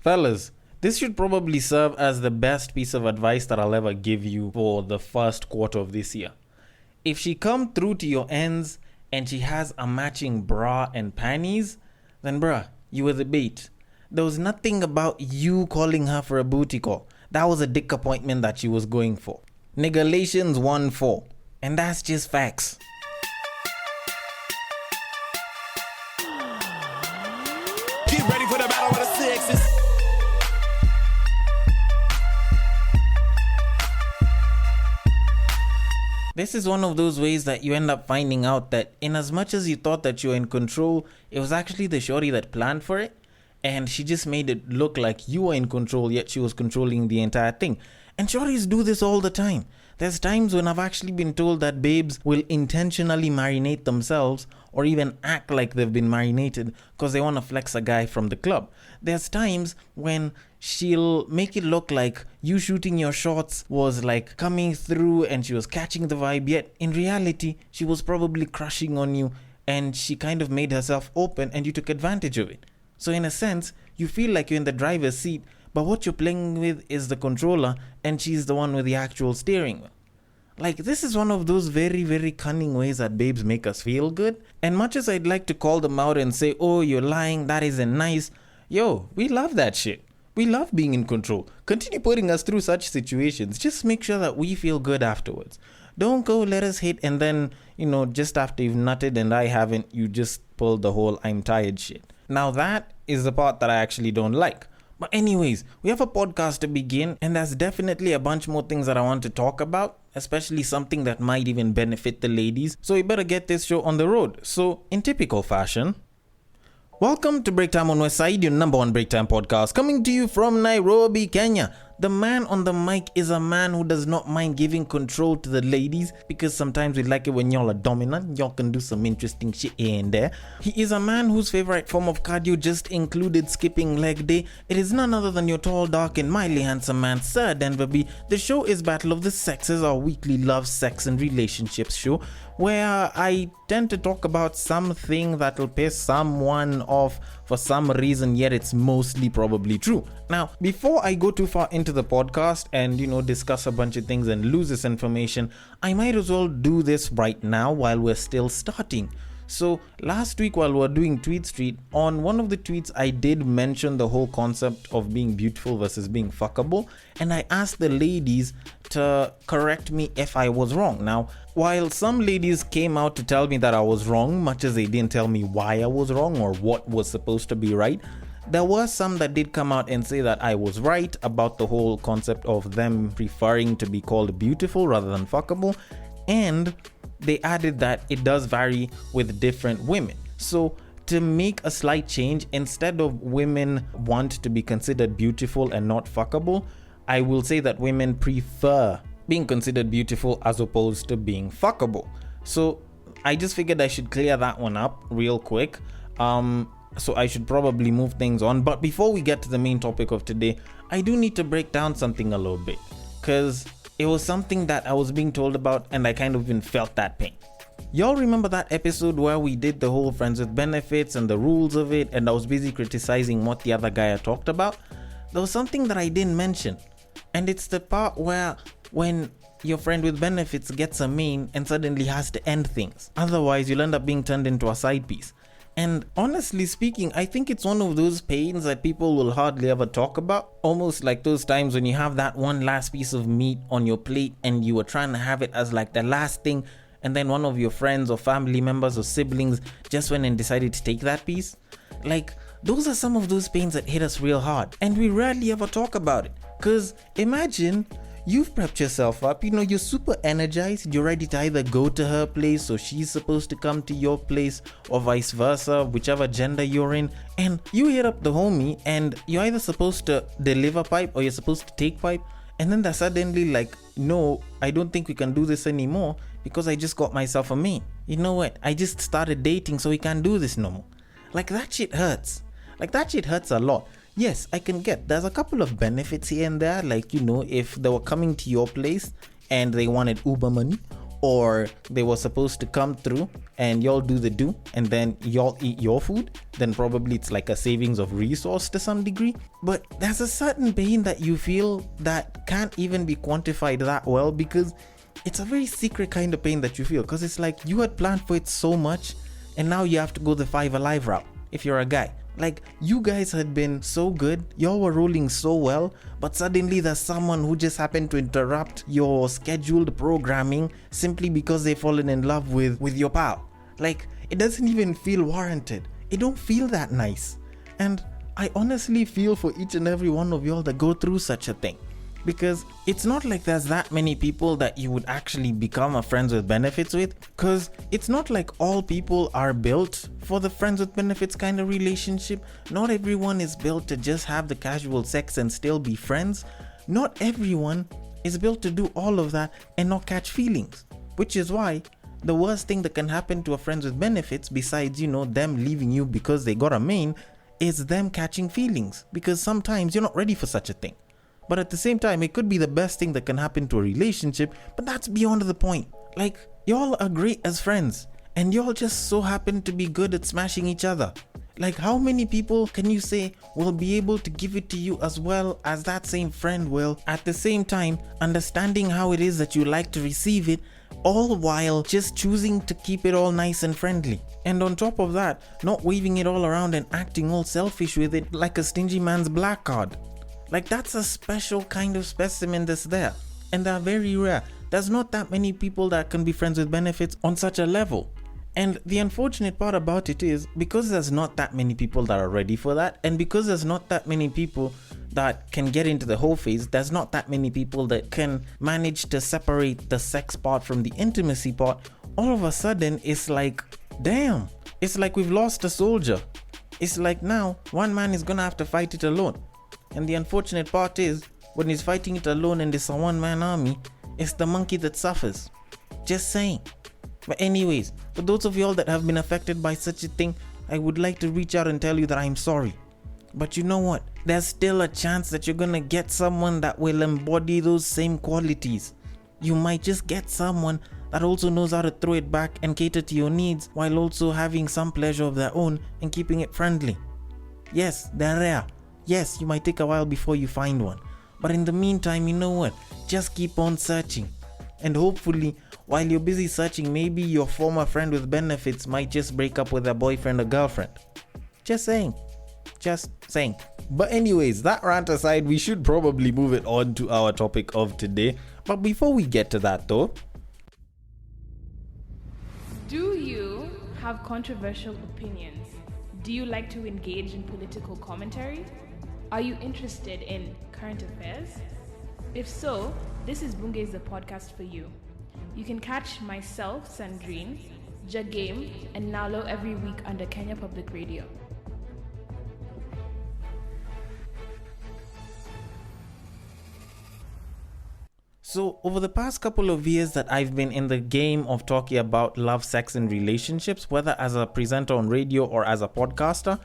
Fellas, this should probably serve as the best piece of advice that I'll ever give you for the first quarter of this year. If she come through to your ends and she has a matching bra and panties, then bruh, you were the bait. There was nothing about you calling her for a booty call. That was a dick appointment that she was going for. Galatians 1:4. And that's just facts. Get ready for the battle of the sexes. This is one of those ways that you end up finding out that in as much as you thought that you were in control, it was actually the shorty that planned for it. And she just made it look like you were in control, yet she was controlling the entire thing. And shorties do this all the time. There's times when I've actually been told that babes will intentionally marinate themselves or even act like they've been marinated because they want to flex a guy from the club. There's times when she'll make it look like you shooting your shots was like coming through and she was catching the vibe, yet in reality, she was probably crushing on you and she kind of made herself open and you took advantage of it. So in a sense, you feel like you're in the driver's seat, but what you're playing with is the controller and she's the one with the actual steering wheel. Like, this is one of those very, very cunning ways that babes make us feel good. And much as I'd like to call them out and say, oh, you're lying, that isn't nice. Yo, we love that shit. We love being in control. Continue putting us through such situations. Just make sure that we feel good afterwards. Don't go let us hit and then, just after you've nutted and I haven't, you just pull the whole I'm tired shit. Now that is the part that I actually don't like. But anyways, we have a podcast to begin and there's definitely a bunch more things that I want to talk about, especially something that might even benefit the ladies. So we better get this show on the road. So in typical fashion, welcome to Break Time on Westside, your number one break time podcast, coming to you from Nairobi, Kenya. The man on the mic is a man who does not mind giving control to the ladies because sometimes we like it when y'all are dominant. Y'all can do some interesting shit here and there. He is a man whose favorite form of cardio just included skipping leg day. It is none other than your tall, dark, and mildly handsome man, Sir FWB. The show is Battle of the Sexes, our weekly love, sex, and relationships show, where I tend to talk about something that'll piss someone off for some reason, yet it's mostly probably true. Now, before I go too far into the podcast and, discuss a bunch of things and lose this information, I might as well do this right now while we're still starting. So last week while we were doing Tweet Street, on one of the tweets I did mention the whole concept of being beautiful versus being fuckable, and I asked the ladies to correct me if I was wrong. Now, while some ladies came out to tell me that I was wrong, much as they didn't tell me why I was wrong or what was supposed to be right, there were some that did come out and say that I was right about the whole concept of them preferring to be called beautiful rather than fuckable, and they added that it does vary with different women. So to make a slight change, instead of women want to be considered beautiful and not fuckable, I will say that women prefer being considered beautiful as opposed to being fuckable. So I just figured I should clear that one up real quick. So I should probably move things on. But before we get to the main topic of today, I do need to break down something a little bit, because it was something that I was being told about and I kind of even felt that pain. Y'all remember that episode where we did the whole friends with benefits and the rules of it, and I was busy criticizing what the other guy had talked about? There was something that I didn't mention, and it's the part where when your friend with benefits gets a main and suddenly has to end things. Otherwise, you'll end up being turned into a side piece. And honestly speaking, I think it's one of those pains that people will hardly ever talk about. Almost like those times when you have that one last piece of meat on your plate and you were trying to have it as like the last thing, and then one of your friends or family members or siblings just went and decided to take that piece. Like, those are some of those pains that hit us real hard, and we rarely ever talk about it. Cause imagine you've prepped yourself up, you're super energized, you're ready to either go to her place or she's supposed to come to your place or vice versa, whichever gender you're in, and you hit up the homie and you're either supposed to deliver pipe or you're supposed to take pipe, and then they're suddenly like, no, I don't think we can do this anymore because I just got myself a main. You know what, I just started dating so we can't do this no more. Like, that shit hurts. Like, that shit hurts a lot. Yes, I can get, there's a couple of benefits here and there, like, if they were coming to your place and they wanted Uber money, or they were supposed to come through and y'all do the do and then y'all eat your food, then probably it's like a savings of resource to some degree. But there's a certain pain that you feel that can't even be quantified that well, because it's a very secret kind of pain that you feel, because it's like you had planned for it so much and now you have to go the 5 Alive route if you're a guy. Like, you guys had been so good, y'all were rolling so well, but suddenly there's someone who just happened to interrupt your scheduled programming simply because they've fallen in love with your pal. Like, it doesn't even feel warranted. It don't feel that nice. And I honestly feel for each and every one of y'all that go through such a thing. Because it's not like there's that many people that you would actually become a friends with benefits with, because it's not like all people are built for the friends with benefits kind of relationship. Not everyone is built to just have the casual sex and still be friends. Not everyone is built to do all of that and not catch feelings, which is why the worst thing that can happen to a friends with benefits, besides, them leaving you because they got a main, is them catching feelings, because sometimes you're not ready for such a thing. But at the same time, it could be the best thing that can happen to a relationship, but that's beyond the point. Like, y'all are great as friends, and y'all just so happen to be good at smashing each other. Like, how many people can you say will be able to give it to you as well as that same friend will, at the same time understanding how it is that you like to receive it, all while just choosing to keep it all nice and friendly. And on top of that, not waving it all around and acting all selfish with it like a stingy man's black card. Like, that's a special kind of specimen that's there, and they're very rare. There's not that many people that can be friends with benefits on such a level. And the unfortunate part about it is, because there's not that many people that are ready for that, and because there's not that many people that can get into the whole phase, there's not that many people that can manage to separate the sex part from the intimacy part. All of a sudden, it's like, damn, it's like we've lost a soldier. It's like now one man is gonna have to fight it alone. And the unfortunate part is, when he's fighting it alone and it's a one-man army, it's the monkey that suffers. Just saying. But anyways, for those of y'all that have been affected by such a thing, I would like to reach out and tell you that I'm sorry. But you know what? There's still a chance that you're gonna get someone that will embody those same qualities. You might just get someone that also knows how to throw it back and cater to your needs, while also having some pleasure of their own and keeping it friendly. Yes, they're rare. Yes, you might take a while before you find one. But in the meantime, you know what? Just keep on searching. And hopefully, while you're busy searching, maybe your former friend with benefits might just break up with their boyfriend or girlfriend. Just saying. Just saying. But anyways, that rant aside, we should probably move it on to our topic of today. But before we get to that though, do you have controversial opinions? Do you like to engage in political commentary? Are you interested in current affairs? If so, this is Bunge's the podcast for you. You can catch myself, Sandrine, Jagame, and Nalo every week under Kenya Public Radio. So over the past couple of years that I've been in the game of talking about love, sex, and relationships, whether as a presenter on radio or as a podcaster,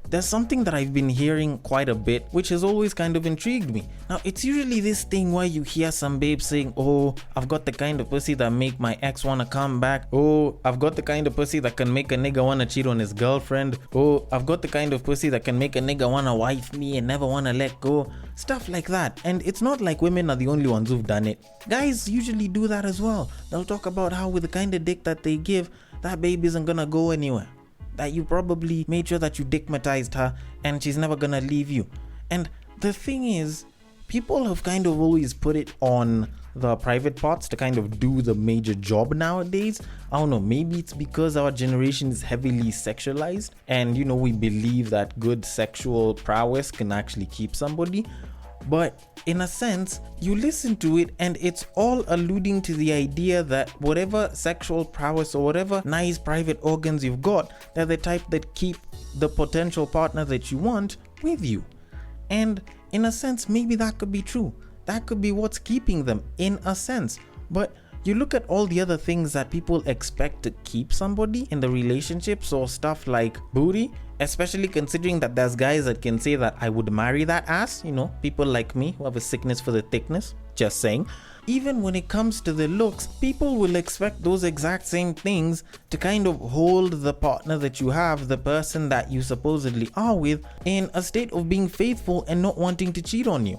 there's something that I've been hearing quite a bit, which has always kind of intrigued me. Now, it's usually this thing where you hear some babe saying, oh, I've got the kind of pussy that make my ex wanna come back. Oh, I've got the kind of pussy that can make a nigga wanna cheat on his girlfriend. Oh, I've got the kind of pussy that can make a nigga wanna wife me and never wanna let go. Stuff like that. And it's not like women are the only ones who've done it. Guys usually do that as well. They'll talk about how with the kind of dick that they give, that babe isn't gonna go anywhere. That you probably made sure that you dickmatized her and she's never gonna leave you. And the thing is, people have kind of always put it on the private parts to kind of do the major job nowadays. I don't know, maybe it's because our generation is heavily sexualized and we believe that good sexual prowess can actually keep somebody. But in a sense, you listen to it and it's all alluding to the idea that whatever sexual prowess or whatever nice private organs you've got, they're the type that keep the potential partner that you want with you. And in a sense, maybe that could be true. That could be what's keeping them in a sense. But you look at all the other things that people expect to keep somebody in the relationship. So stuff like booty, especially considering that there's guys that can say that I would marry that ass, people like me who have a sickness for the thickness, just saying. Even when it comes to the looks, people will expect those exact same things to kind of hold the partner that you have, the person that you supposedly are with, in a state of being faithful and not wanting to cheat on you.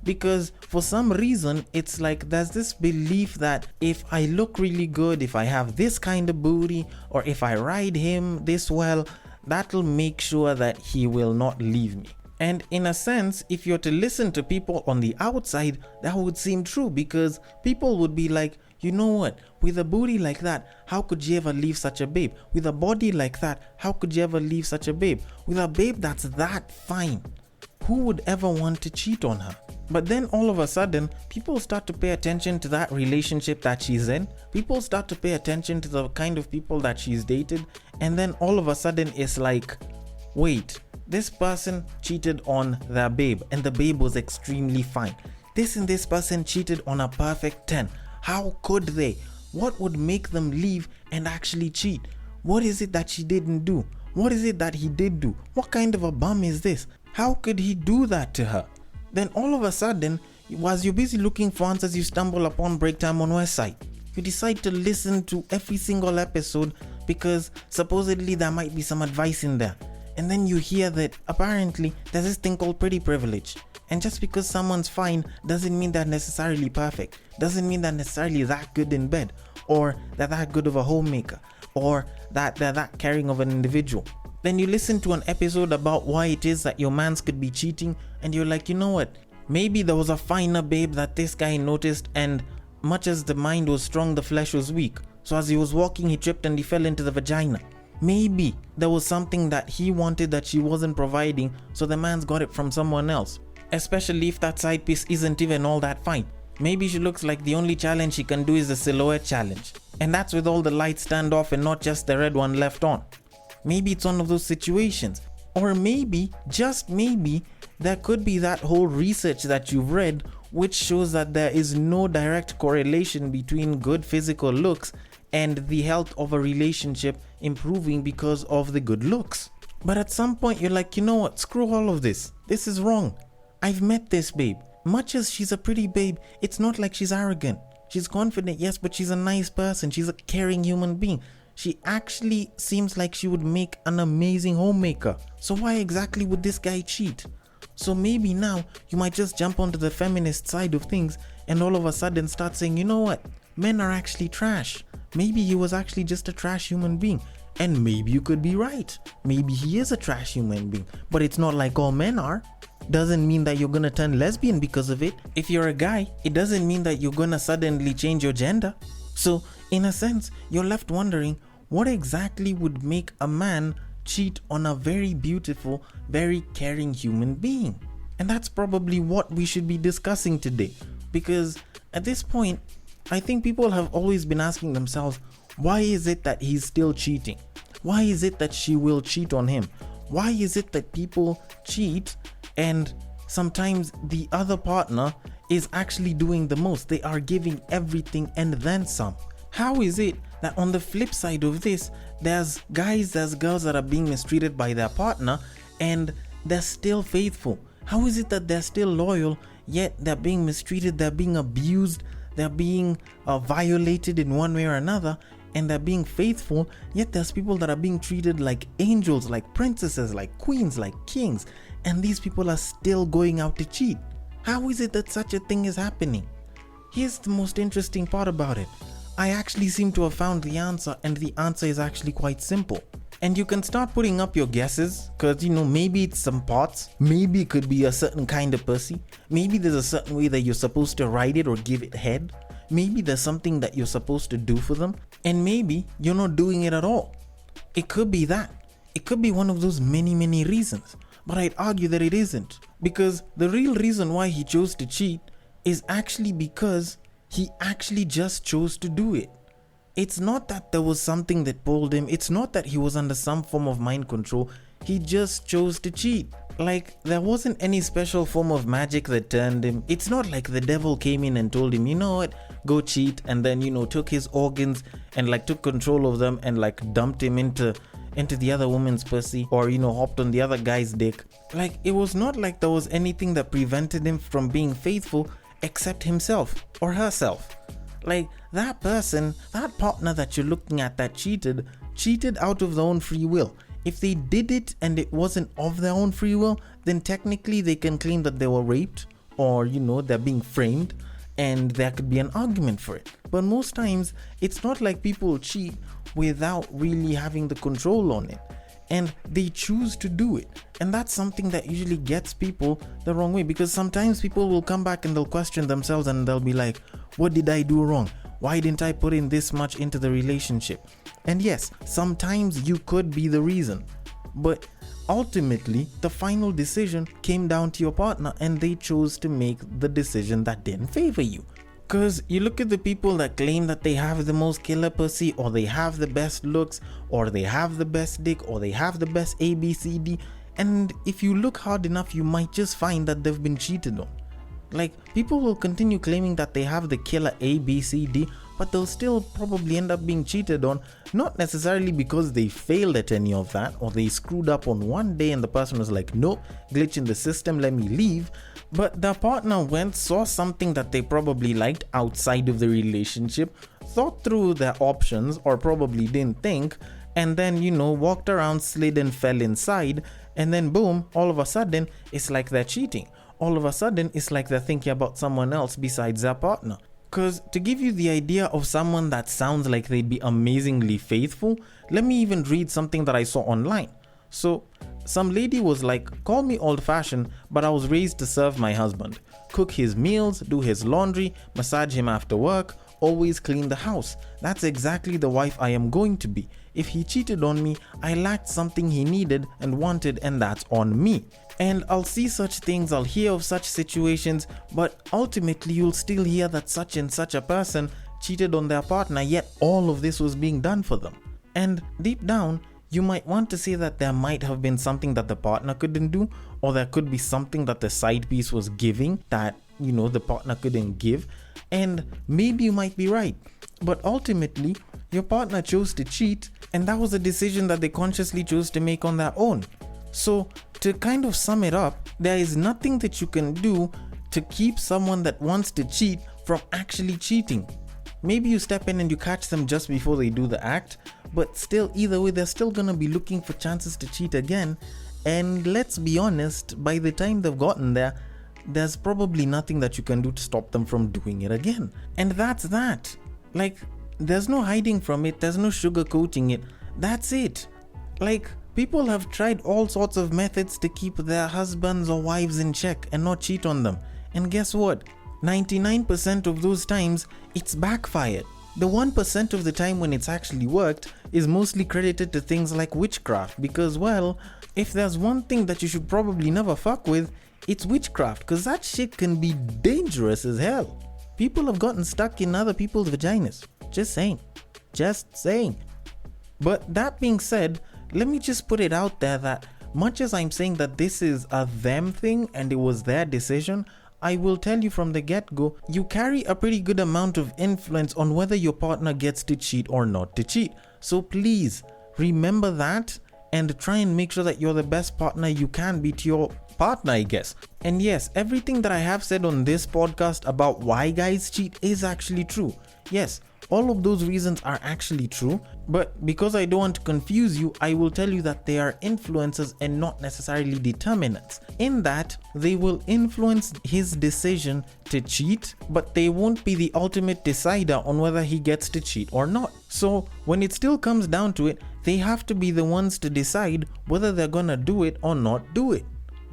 Because for some reason, it's like there's this belief that if I look really good, if I have this kind of booty, or if I ride him this well, that'll make sure that he will not leave me. And in a sense, if you're to listen to people on the outside, that would seem true, because people would be like, you know what, with a booty like that, how could you ever leave such a babe? With a body like that, how could you ever leave such a babe? With a babe that's that fine, who would ever want to cheat on her? But then all of a sudden, people start to pay attention to that relationship that she's in. People start to pay attention to the kind of people that she's dated. And then all of a sudden, it's like, wait, this person cheated on their babe and the babe was extremely fine. This and this person cheated on a perfect 10. How could they? What would make them leave and actually cheat? What is it that she didn't do? What is it that he did do? What kind of a bum is this? How could he do that to her? Then all of a sudden, while you're busy looking for answers, you stumble upon Break Time on Westside. You decide to listen to every single episode because supposedly there might be some advice in there. And then you hear that apparently there's this thing called pretty privilege. And just because someone's fine doesn't mean they're necessarily perfect. Doesn't mean they're necessarily that good in bed, or they're that good of a homemaker, or that they're that caring of an individual. Then you listen to an episode about why it is that your mans could be cheating, and you're like, you know what? Maybe there was a finer babe that this guy noticed, and much as the mind was strong, the flesh was weak. So as he was walking, he tripped and he fell into the vagina. Maybe there was something that he wanted that she wasn't providing, so the man's got it from someone else. Especially if that side piece isn't even all that fine. Maybe she looks like the only challenge she can do is the silhouette challenge. And that's with all the lights stand off and not just the red one left on. Maybe it's one of those situations. Or maybe, just maybe, there could be that whole research that you've read which shows that there is no direct correlation between good physical looks and the health of a relationship improving because of the good looks. But at some point you're like, you know what, screw all of this. This is wrong. I've met this babe. Much as she's a pretty babe, it's not like she's arrogant. She's confident, yes, but she's a nice person. She's a caring human being. She actually seems like she would make an amazing homemaker. So why exactly would this guy cheat? So maybe now you might just jump onto the feminist side of things and all of a sudden start saying, you know what? Men are actually trash. Maybe he was actually just a trash human being. And maybe you could be right. Maybe he is a trash human being. But it's not like all men are. Doesn't mean that you're gonna turn lesbian because of it. If you're a guy, it doesn't mean that you're gonna suddenly change your gender. So in a sense, you're left wondering, what exactly would make a man cheat on a very beautiful, very caring human being? And that's probably what we should be discussing today. Because at this point, I think people have always been asking themselves, why is it that he's still cheating? Why is it that she will cheat on him? Why is it that people cheat and sometimes the other partner is actually doing the most? They are giving everything and then some. How is it that on the flip side of this, there's guys, there's girls that are being mistreated by their partner and they're still faithful? How is it that they're still loyal, yet they're being mistreated, they're being abused, they're being violated in one way or another, and they're being faithful, yet there's people that are being treated like angels, like princesses, like queens, like kings, and these people are still going out to cheat? How is it that such a thing is happening? Here's the most interesting part about it. I actually seem to have found the answer, and the answer is actually quite simple. And you can start putting up your guesses, because maybe it's some parts, maybe it could be a certain kind of pussy, maybe there's a certain way that you're supposed to ride it or give it head, maybe there's something that you're supposed to do for them, and maybe you're not doing it at all. It could be that. It could be one of those many reasons, but I'd argue that it isn't, because the real reason why he chose to cheat is actually because he actually just chose to do it. It's not that there was something that pulled him. It's not that he was under some form of mind control. He just chose to cheat. Like, there wasn't any special form of magic that turned him. It's not like the devil came in and told him, you know what, go cheat and then, took his organs and like took control of them and like dumped him into the other woman's pussy, or hopped on the other guy's dick. Like, it was not like there was anything that prevented him from being faithful except himself or herself. Like, that person, that partner that you're looking at that cheated out of their own free will. If they did it and it wasn't of their own free will, then technically they can claim that they were raped, or they're being framed, and there could be an argument for it. But most times it's not like people cheat without really having the control on it, and they choose to do it. And that's something that usually gets people the wrong way, because sometimes people will come back and they'll question themselves and they'll be like, what did I do wrong? Why didn't I put in this much into the relationship? And yes, sometimes you could be the reason, but ultimately the final decision came down to your partner, and they chose to make the decision that didn't favor you. Because you look at the people that claim that they have the most killer pussy, or they have the best looks, or they have the best dick, or they have the best ABCD, and if you look hard enough, you might just find that they've been cheated on. Like, people will continue claiming that they have the killer ABCD, but they'll still probably end up being cheated on, not necessarily because they failed at any of that, or they screwed up on one day and the person was like, nope, glitch in the system, let me leave. But their partner went, saw something that they probably liked outside of the relationship, thought through their options, or probably didn't think, and then, walked around, slid and fell inside, and then boom, all of a sudden, it's like they're cheating. All of a sudden, it's like they're thinking about someone else besides their partner. Because to give you the idea of someone that sounds like they'd be amazingly faithful, let me even read something that I saw online. So, some lady was like, call me old-fashioned, but I was raised to serve my husband. Cook his meals, do his laundry, massage him after work, always clean the house. That's exactly the wife I am going to be. If he cheated on me, I lacked something he needed and wanted, and that's on me. And I'll see such things, I'll hear of such situations, but ultimately you'll still hear that such and such a person cheated on their partner, yet all of this was being done for them. And deep down, you might want to say that there might have been something that the partner couldn't do, or there could be something that the side piece was giving that, the partner couldn't give. And maybe you might be right, but ultimately, your partner chose to cheat, and that was a decision that they consciously chose to make on their own. So, to kind of sum it up, there is nothing that you can do to keep someone that wants to cheat from actually cheating. Maybe you step in and you catch them just before they do the act, but still, either way, they're still gonna be looking for chances to cheat again. And let's be honest, by the time they've gotten there, there's probably nothing that you can do to stop them from doing it again. And that's that. Like, there's no hiding from it, there's no sugarcoating it. That's it. Like, people have tried all sorts of methods to keep their husbands or wives in check and not cheat on them. And guess what? 99% of those times, it's backfired. The 1% of the time when it's actually worked is mostly credited to things like witchcraft, because, well, if there's one thing that you should probably never fuck with, it's witchcraft, because that shit can be dangerous as hell. People have gotten stuck in other people's vaginas. Just saying. But that being said, let me just put it out there that much as I'm saying that this is a them thing and it was their decision, I will tell you from the get-go, you carry a pretty good amount of influence on whether your partner gets to cheat or not to cheat. So please, remember that and try and make sure that you're the best partner you can be to your partner, I guess. And yes, everything that I have said on this podcast about why guys cheat is actually true. Yes, all of those reasons are actually true, but because I don't want to confuse you, I will tell you that they are influences and not necessarily determinants. In that, they will influence his decision to cheat, but they won't be the ultimate decider on whether he gets to cheat or not. So, when it still comes down to it, they have to be the ones to decide whether they're gonna do it or not do it.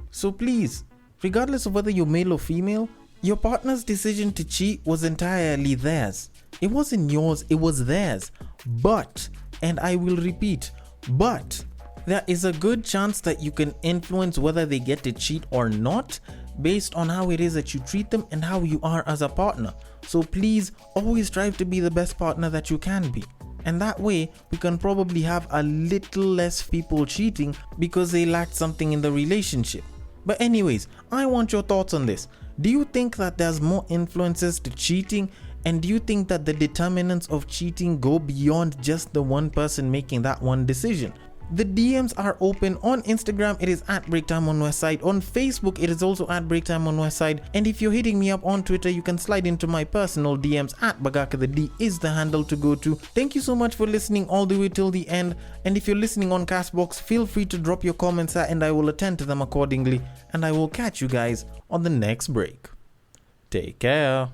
So please, regardless of whether you're male or female, your partner's decision to cheat was entirely theirs. It wasn't yours, it was theirs. But, and I will repeat, but, there is a good chance that you can influence whether they get to cheat or not based on how it is that you treat them and how you are as a partner. So please, always strive to be the best partner that you can be. And that way, we can probably have a little less people cheating because they lacked something in the relationship. But anyways, I want your thoughts on this. Do you think that there's more influences to cheating And do you think that the determinants of cheating go beyond just the one person making that one decision? The DMs are open. On Instagram, it is at Breaktime on Westside. On Facebook, it is also at Breaktime on Westside. And if you're hitting me up on Twitter, you can slide into my personal DMs at Bagaka the D is the handle to go to. Thank you so much for listening all the way till the end. And if you're listening on Castbox, feel free to drop your comments there and I will attend to them accordingly. And I will catch you guys on the next break. Take care.